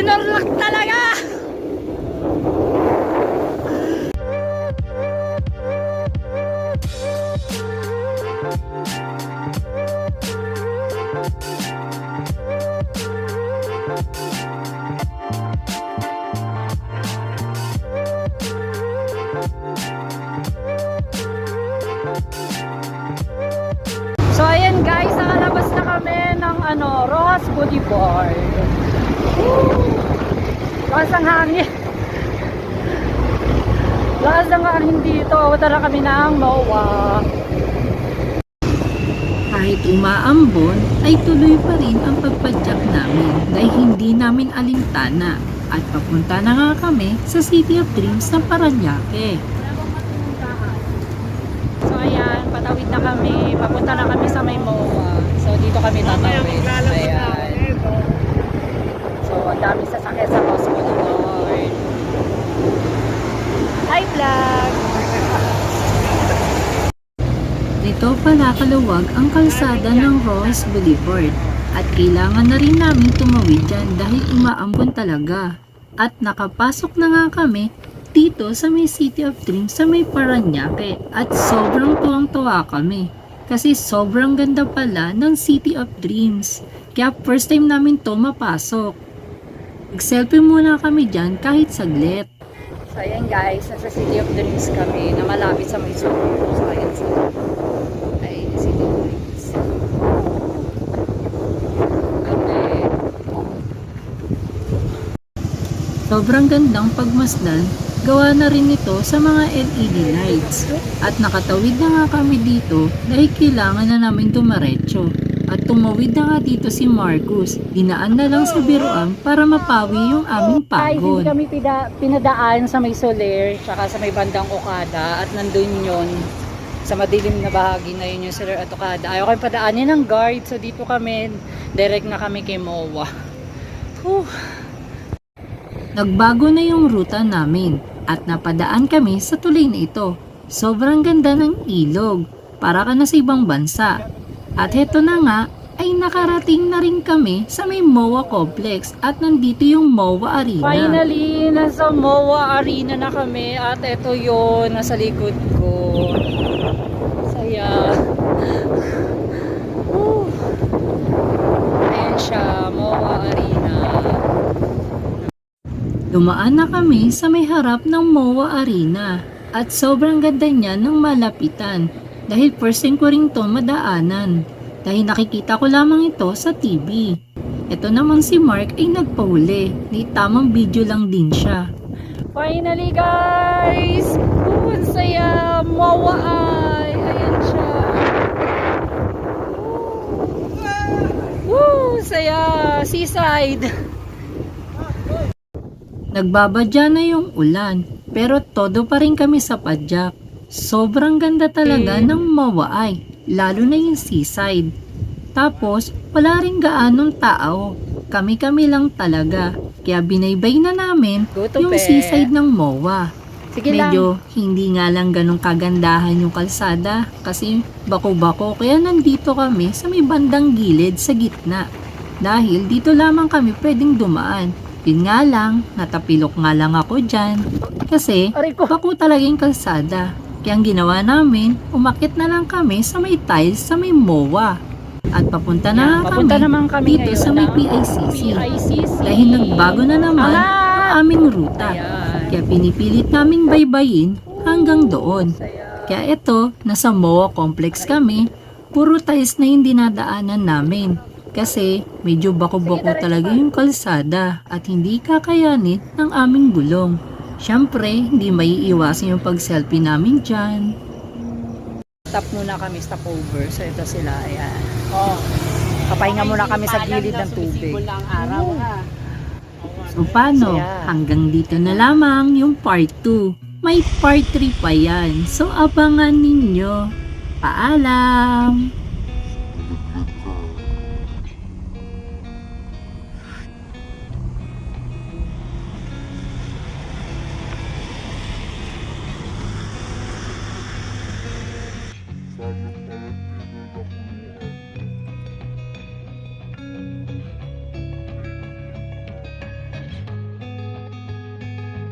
Tinorlak talaga! So ayan guys, nakalabas na kami ng Rojas Boulevard. Lakas ng hangin. Lakas ng hangin dito. Punta na kami ng MOA. Kahit umaambon, ay tuloy pa rin ang pagpadyak namin dahil hindi namin alintana at papunta na nga kami sa City of Dreams ng Parañaque. So ayan, patawid na kami. Papunta na kami sa may MOA. So dito kami tatawid. Ayan. So ang dami sasakyan sa Rojas Boulevard. Hi vlog! Nito pala kaluwag ang kalsada ng Rojas Boulevard at kailangan na rin namin tumawid dyan dahil umaambon talaga. At nakapasok na nga kami dito sa may City of Dreams sa may Parañaque at sobrang tuwang-tuwa kami kasi sobrang ganda pala ng City of Dreams. Kaya first time namin to mapasok. Nag-selfie muna kami dyan kahit saglit. So ayan guys, nasa City of Dreams kami na malapit sa may Subo. So ayan sa City of Dreams. Okay. Sobrang gandang pagmasdan, gawa na rin ito sa mga LED lights. At nakatawid na nga kami dito dahil kailangan na namin dumaretso. At tumawid na nga dito si Marcus. Dinaan na lang sa biruan para mapawi yung aming Guys, pagod. hindi kami pinadaan sa may Soler, tsaka sa may bandang Okada, at nandun yun, sa madilim na bahagi na yun yung Soler at Okada. Ayaw kami padaanin ng guard, so dito kami, direct na kami kay MOA. Whew. Nagbago na yung ruta namin at napadaan kami sa tulay na ito. Sobrang ganda ng ilog, para ka na sa ibang bansa. At heto na nga, ay nakarating na rin kami sa may MOA Complex at nandito yung MOA Arena. Finally, nasa MOA Arena na kami at eto yun, nasa likod ko. Saya. Ayan siya, MOA Arena. Dumaan na kami sa may harap ng MOA Arena at sobrang ganda niya ng malapitan dahil first time ko rin to madaanan dahil nakikita ko lamang ito sa TV. Ito naman si Mark ay nagpahuli, di tamang video lang din siya. Finally guys! Ang saya! MOA ay! Ayan siya! Woo! Saya! Seaside! Nagbabadya na yung ulan, pero todo pa rin kami sa padyak. Sobrang ganda talaga ng Mawa'ay, lalo na yung seaside. Tapos, wala rin gaanong tao. Kami-kami lang talaga. Kaya binaybay na namin yung seaside ng MOA. Sige Medyo hindi nga lang ganong kagandahan yung kalsada kasi bako-bako. Kaya nandito kami sa may bandang gilid sa gitna. Dahil dito lamang kami pwedeng dumaan. Yun nga lang, natapilok nga lang ako dyan. Kasi bako talaga yung kalsada. Kaya ang ginawa namin, umakit na lang kami sa may tiles sa may MOA. At papunta na kami dito sa may PICC. Dahil nagbago na naman ang aming ruta. Kaya pinipilit naming baybayin hanggang doon. Kaya ito, nasa MOA complex kami, puro tiles na yung dinadaanan namin. Kasi medyo bako-bako talaga yung kalsada at hindi kakayanin ng aming gulong. Siyempre, hindi maiiwasan yung pag-selfie namin dyan. Stop muna kami, stop over. So ito sila, ayan. Kapahinga muna kami sa gilid ng tubig. So paano? Hanggang dito na lamang yung part 2. May part 3 pa yan. So abangan ninyo. Paalam!